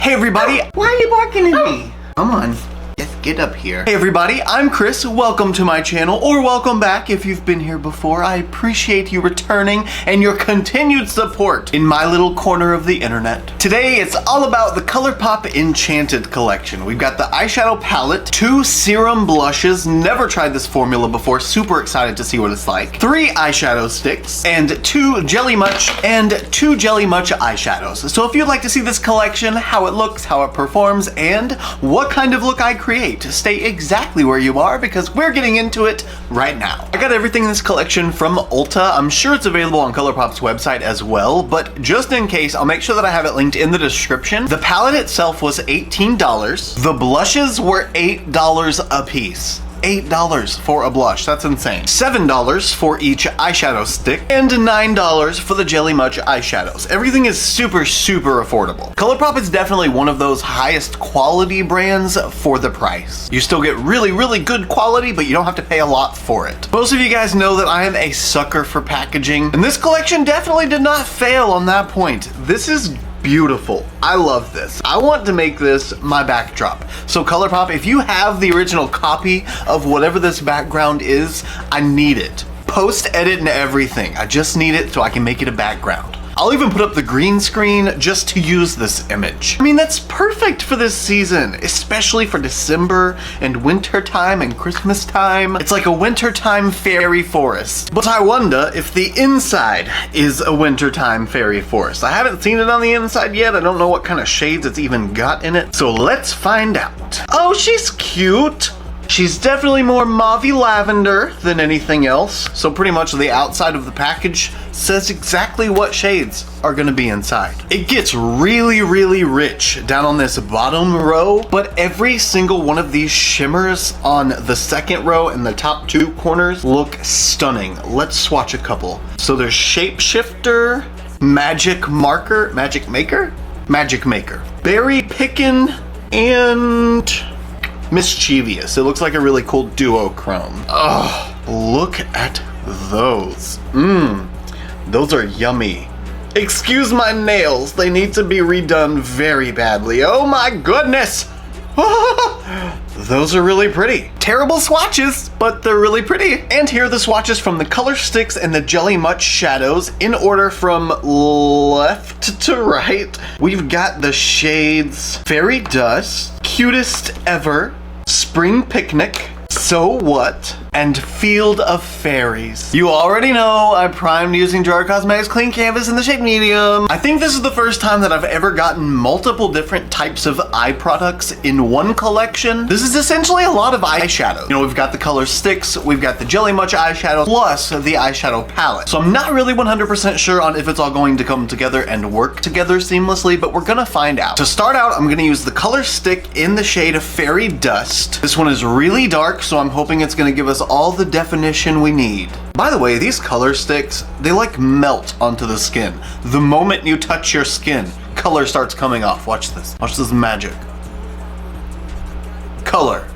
Hey everybody! Why are you barking at me? Come on. Just get up here. Hey everybody, I'm Chris. Welcome to my channel, or welcome back if you've been here before. I appreciate you returning and your continued support in my little corner of the internet. Today, it's all about the Colourpop Enchanted Collection. We've got the eyeshadow palette, 2 serum blushes, never tried this formula before, super excited to see what it's like, 3 eyeshadow sticks, and 2 Jelly Much eyeshadows. So if you'd like to see this collection, how it looks, how it performs, and what kind of look I create, stay exactly where you are because we're getting into it right now. I got everything in this collection from Ulta. I'm sure it's available on Colourpop's website as well, but just in case, I'll make sure that I have it linked in the description. The palette itself was $18. The blushes were $8 a piece. $8 for a blush, that's insane. $7 for each eyeshadow stick, and $9 for the Jelly Much eyeshadows. Everything is super affordable. Colourpop is definitely one of those highest quality brands for the price. You still get really good quality, but you don't have to pay a lot for it. Most of you guys know that I am a sucker for packaging, and this collection definitely did not fail on that point. This is beautiful. I love this. I want to make this my backdrop. So Colourpop, if you have the original copy of whatever this background is, I need it. Post, edit, and everything. I just need it so I can make it a background. I'll even put up the green screen just to use this image. I mean, that's perfect for this season, especially for December and winter time and Christmas time. It's like a wintertime fairy forest. But I wonder if the inside is a wintertime fairy forest. I haven't seen it on the inside yet. I don't know what kind of shades it's even got in it. So let's find out. Oh, she's cute. She's definitely more mauvey lavender than anything else. So pretty much the outside of the package says exactly what shades are gonna be inside. It gets really rich down on this bottom row, but every single one of these shimmers on the second row and the top 2 corners look stunning. Let's swatch a couple. So there's Shapeshifter, Magic Maker, Berry Pickin', and Mischievous. It looks like a really cool duochrome. Oh, look at those. Those are yummy. Excuse my nails, they need to be redone very badly. Oh my goodness! Those are really pretty. Terrible swatches, but they're really pretty. And here are the swatches from the color sticks and the Jelly Much shadows in order from left to right. We've got the shades Fairy Dust, Cutest Ever, Spring Picnic, So What, and Field of Fairies. You already know I primed using Gerard Cosmetics Clean Canvas in the shade medium. I think this is the first time that I've ever gotten multiple different types of eye products in one collection. This is essentially a lot of eyeshadow. You know, we've got the color sticks, we've got the Jelly Much eyeshadow, plus the eyeshadow palette. So I'm not really 100% sure on if it's all going to come together and work together seamlessly, but we're gonna find out. To start out, I'm gonna use the color stick in the shade of Fairy Dust. This one is really dark, so I'm hoping it's gonna give us all the definition we need. By the way, these color sticks, they like melt onto the skin. The moment you touch your skin, color starts coming off. Watch this. Watch this magic. Color.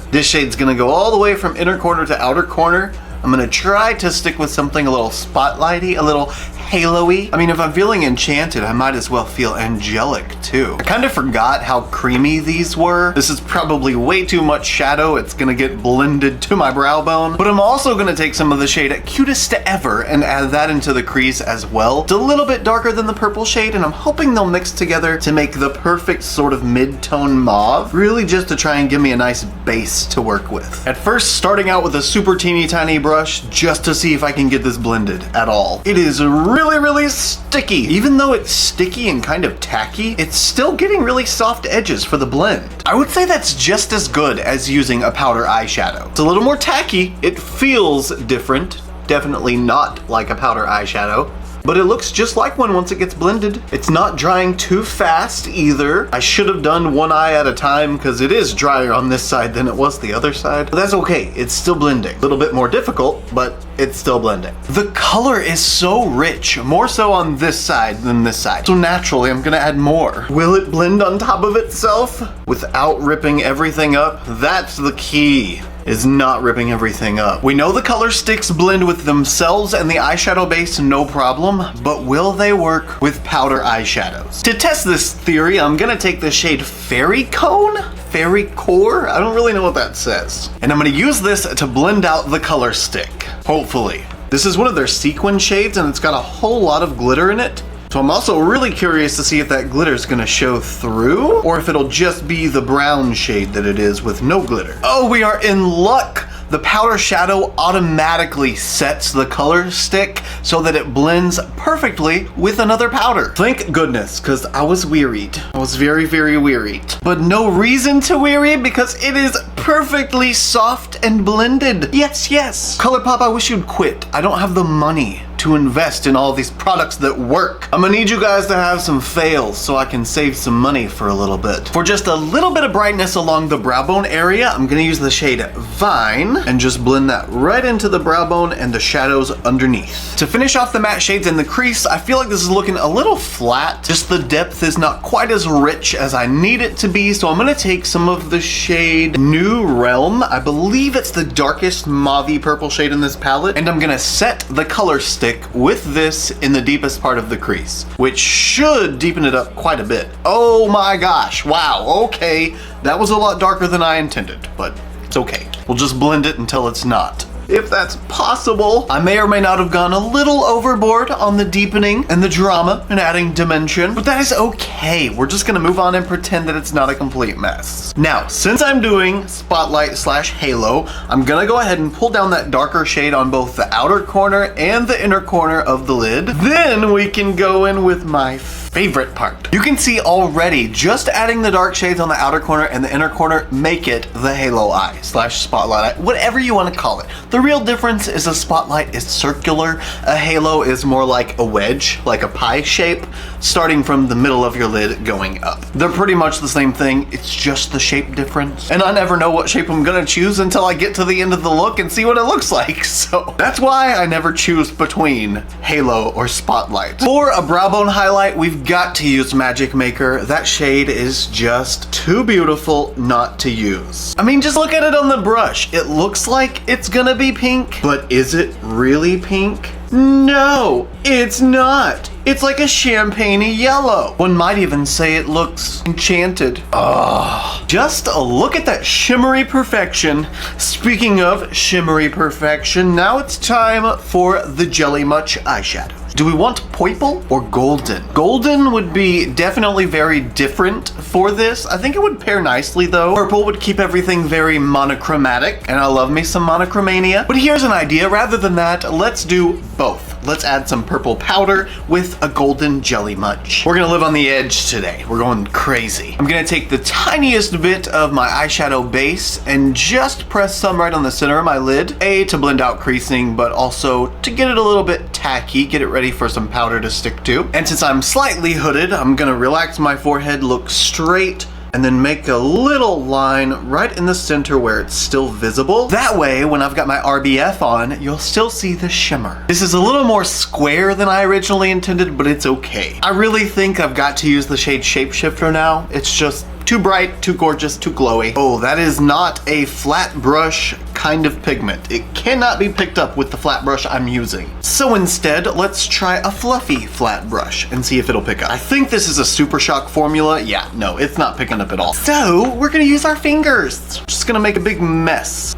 This shade's gonna go all the way from inner corner to outer corner. I'm gonna try to stick with something a little spotlighty, a little halo-y. I mean, if I'm feeling enchanted, I might as well feel angelic too. I kind of forgot how creamy these were. This is probably way too much shadow. It's gonna get blended to my brow bone. But I'm also gonna take some of the shade Cutest Ever and add that into the crease as well. It's a little bit darker than the purple shade, and I'm hoping they'll mix together to make the perfect sort of mid-tone mauve, really just to try and give me a nice base to work with. At first, starting out with a super teeny tiny brush just to see if I can get this blended at all. It is really sticky. Even though it's sticky and kind of tacky, it's still getting really soft edges for the blend. I would say that's just as good as using a powder eyeshadow. It's a little more tacky. It feels different. Definitely not like a powder eyeshadow, but it looks just like one once it gets blended. It's not drying too fast either. I should have done one eye at a time because it is drier on this side than it was the other side. But that's okay, it's still blending. A little bit more difficult, but it's still blending. The color is so rich, more so on this side than this side. So naturally, I'm gonna add more. Will it blend on top of itself without ripping everything up? That's the key. is not ripping everything up. We know the color sticks blend with themselves and the eyeshadow base no problem, but will they work with powder eyeshadows? To test this theory, I'm gonna take the shade Fairy Cone? Fairy Core? I don't really know what that says. And I'm gonna use this to blend out the color stick, hopefully. This is one of their sequin shades and it's got a whole lot of glitter in it. So I'm also really curious to see if that glitter is gonna show through or if it'll just be the brown shade that it is with no glitter. Oh, we are in luck! The powder shadow automatically sets the color stick so that it blends perfectly with another powder. Thank goodness, because I was wearied. I was very, very wearied. But no reason to weary because it is perfectly soft and blended. Yes, yes. Colourpop, I wish you'd quit. I don't have the money to invest in all these products that work. I'm gonna need you guys to have some fails so I can save some money for a little bit. For just a little bit of brightness along the brow bone area, I'm gonna use the shade Vine and just blend that right into the brow bone and the shadows underneath. To finish off the matte shades in the crease, I feel like this is looking a little flat. Just the depth is not quite as rich as I need it to be, so I'm gonna take some of the shade New Realm. I believe it's the darkest mauve-y purple shade in this palette, and I'm gonna set the color stick with this in the deepest part of the crease, which should deepen it up quite a bit. Oh my gosh, wow, okay. That was a lot darker than I intended, but it's okay. We'll just blend it until it's not. If that's possible. I may or may not have gone a little overboard on the deepening and the drama and adding dimension, but that is okay. We're just gonna move on and pretend that it's not a complete mess. Now, since I'm doing spotlight / halo, I'm gonna go ahead and pull down that darker shade on both the outer corner and the inner corner of the lid. Then we can go in with my favorite part. You can see already just adding the dark shades on the outer corner and the inner corner make it the halo eye / spotlight eye, whatever you want to call it. The real difference is a spotlight is circular, a halo is more like a wedge, like a pie shape, starting from the middle of your lid going up. They're pretty much the same thing, it's just the shape difference. And I never know what shape I'm gonna choose until I get to the end of the look and see what it looks like. So that's why I never choose between halo or spotlight. For a brow bone highlight, we've got to use Magic Maker. That shade is just too beautiful not to use. I mean, just look at it on the brush. It looks like it's gonna be pink, but is it really pink? No, it's not. It's like a champagne-y yellow. One might even say it looks enchanted. Oh, just a look at that shimmery perfection. Speaking of shimmery perfection, now it's time for the Jelly Much eyeshadow. Do we want purple or golden? Golden would be definitely very different for this. I think it would pair nicely though. Purple would keep everything very monochromatic, and I love me some monochromania. But here's an idea, rather than that, let's do both. Let's add some purple powder with a golden Jelly Much. We're gonna live on the edge today. We're going crazy. I'm gonna take the tiniest bit of my eyeshadow base and just press some right on the center of my lid. To blend out creasing, but also to get it a little bit tacky, get it ready for some powder to stick to. And since I'm slightly hooded, I'm gonna relax my forehead, look straight, and then make a little line right in the center where it's still visible. That way, when I've got my RBF on, you'll still see the shimmer. This is a little more square than I originally intended, but it's okay. I really think I've got to use the shade Shapeshifter now. It's just too bright, too gorgeous, too glowy. Oh, that is not a flat brush kind of pigment. It cannot be picked up with the flat brush I'm using. So instead, let's try a fluffy flat brush and see if it'll pick up. I think this is a Super Shock formula. Yeah, no, it's not picking up at all. So we're gonna use our fingers. Just gonna make a big mess.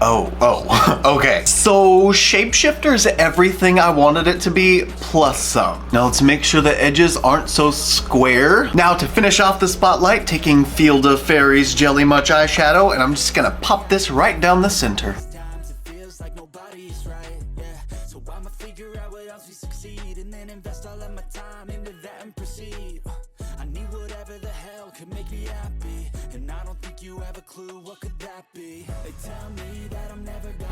Oh, okay. So Shapeshifter is everything I wanted it to be, plus some. Now let's make sure the edges aren't so square. Now to finish off the spotlight, taking Field of Fairies Jelly Much eyeshadow, and I'm just gonna pop this right down the center.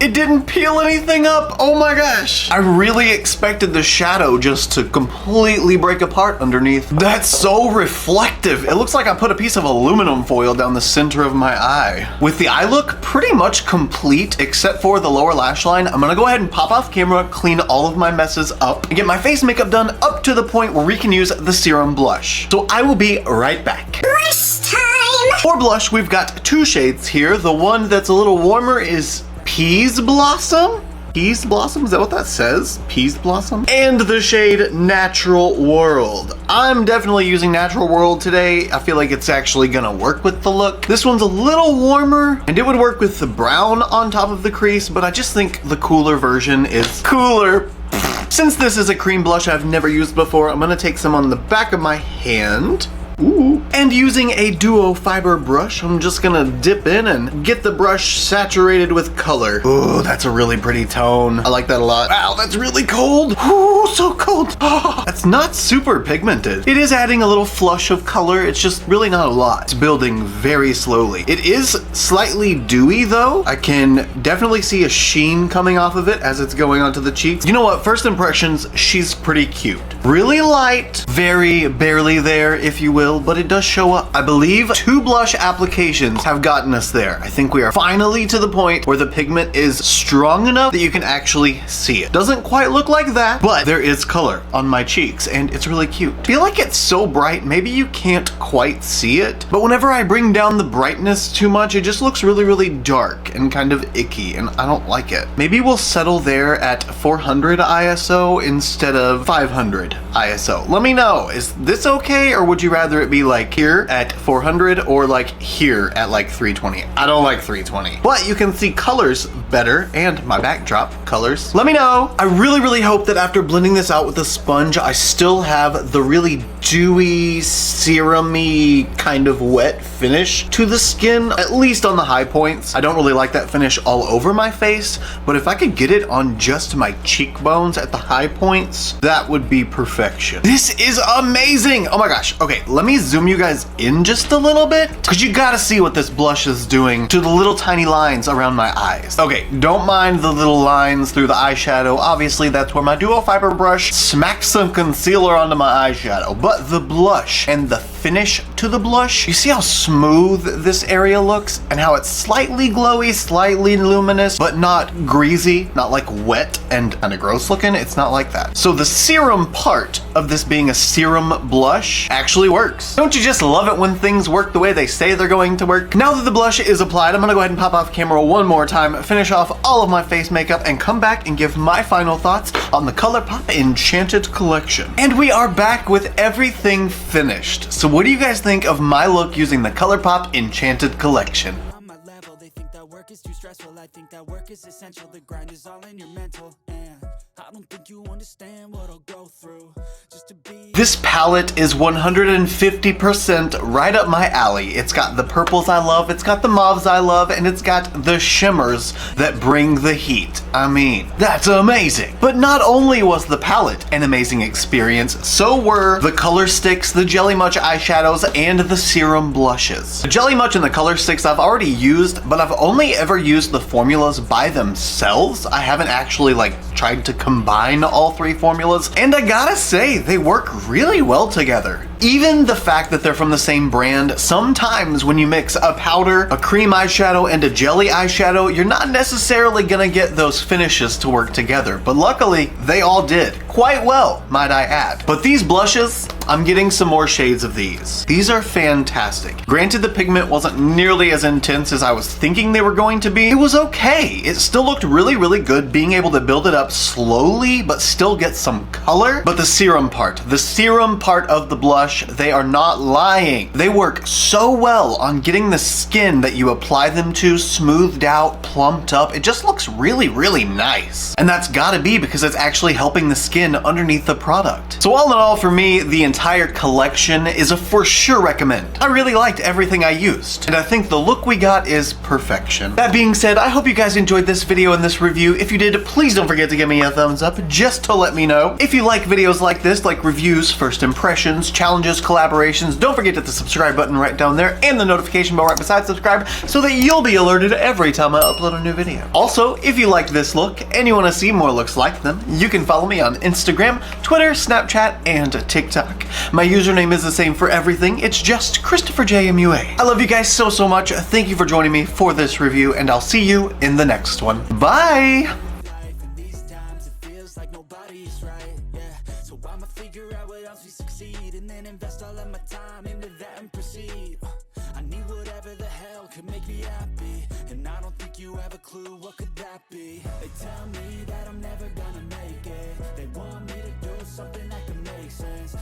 It didn't peel anything up. Oh my gosh. I really expected the shadow just to completely break apart underneath. That's so reflective. It looks like I put a piece of aluminum foil down the center of my eye. With the eye look pretty much complete except for the lower lash line, I'm gonna go ahead and pop off camera, clean all of my messes up, and get my face makeup done up to the point where we can use the serum blush. So I will be right back. Brush time! For blush, we've got two shades here. The one that's a little warmer is Peas Blossom. Peas Blossom? Is that what that says? Peas Blossom? And the shade Natural World. I'm definitely using Natural World today. I feel like it's actually gonna work with the look. This one's a little warmer, and it would work with the brown on top of the crease, but I just think the cooler version is cooler. Since this is a cream blush I've never used before, I'm gonna take some on the back of my hand. Ooh. And using a duo fiber brush, I'm just gonna dip in and get the brush saturated with color. Ooh, that's a really pretty tone. I like that a lot. Wow, that's really cold. Ooh, so cold. Oh, that's not super pigmented. It is adding a little flush of color. It's just really not a lot. It's building very slowly. It is slightly dewy though. I can definitely see a sheen coming off of it as it's going onto the cheeks. You know what? First impressions, she's pretty cute. Really light, very barely there, if you will, but it does show up. I believe 2 blush applications have gotten us there. I think we are finally to the point where the pigment is strong enough that you can actually see it. Doesn't quite look like that, but there is color on my cheeks and it's really cute. I feel like it's so bright, maybe you can't quite see it, but whenever I bring down the brightness too much, it just looks really, really dark and kind of icky, and I don't like it. Maybe we'll settle there at 400 ISO instead of 500 ISO. Let me know, is this okay, or would you rather it be like here at 400 or like here at like 320? I don't like 320, but you can see colors better and my backdrop colors. Let me know. I really, really hope that after blending this out with a sponge, I still have the really dewy, serum-y kind of wet finish to the skin, at least on the high points. I don't really like that finish all over my face, but if I could get it on just my cheekbones at the high points, that would be perfection. This is amazing. Oh my gosh. Okay, let me zoom you guys in just a little bit, because you gotta see what this blush is doing to the little tiny lines around my eyes. Okay, don't mind the little lines through the eyeshadow. Obviously, that's where my duo fiber brush smacks some concealer onto my eyeshadow, but the blush and the finish to the blush, you see how smooth this area looks and how it's slightly glowy, slightly luminous, but not greasy, not like wet and kind of gross looking. It's not like that. So the serum part of this being a serum blush actually works. Don't you just love it when things work the way they say they're going to work? Now that the blush is applied, I'm gonna go ahead and pop off camera one more time, finish off all of my face makeup, and come back and give my final thoughts on the Colourpop Enchanted Collection. And we are back with everything finished. So what do you guys think of my look using the Colourpop Enchanted Collection? They think that work is too stressful. I think that work is essential. The grind is all in your mental, and I don't think you understand what I'll go through just to be. This palette is 150% right up my alley. It's got the purples I love, it's got the mauves I love, and it's got the shimmers that bring the heat. I mean, that's amazing. But not only was the palette an amazing experience, so were the color sticks, the Jelly Much eyeshadows, and the serum blushes. The Jelly Much and the color sticks I've already used, but I've only ever used the formulas by themselves. I haven't actually like tried to combine all 3 formulas, and I gotta say, they work really well together. Even the fact that they're from the same brand, sometimes when you mix a powder, a cream eyeshadow, and a jelly eyeshadow, you're not necessarily gonna get those finishes to work together, but luckily, they all did. Quite well, might I add. But these blushes, I'm getting some more shades of these. These are fantastic. Granted, the pigment wasn't nearly as intense as I was thinking they were going to be. It was okay. It still looked really, really good, being able to build it up slowly, but still get some color. But the serum part of the blush, they are not lying. They work so well on getting the skin that you apply them to smoothed out, plumped up. It just looks really, really nice. And that's gotta be because it's actually helping the skin underneath the product. So all in all, for me, the entire collection is a for sure recommend. I really liked everything I used, and I think the look we got is perfection. That being said, I hope you guys enjoyed this video and this review. If you did, please don't forget to give me a thumbs up just to let me know. If you like videos like this, like reviews, first impressions, challenges, collaborations, don't forget to hit the subscribe button right down there and the notification bell right beside subscribe so that you'll be alerted every time I upload a new video. Also, if you liked this look and you want to see more looks like them, you can follow me on Instagram, Twitter, Snapchat, and TikTok. My username is the same for everything. It's just ChristopherJMUA. I love you guys so, so much. Thank you for joining me for this review, and I'll see you in the next one. Bye! Invest all of my time into that and proceed. I I need whatever the hell could make me happy, and I don't think you have a clue what could that be. They tell me that I'm never gonna make it. They want me to do something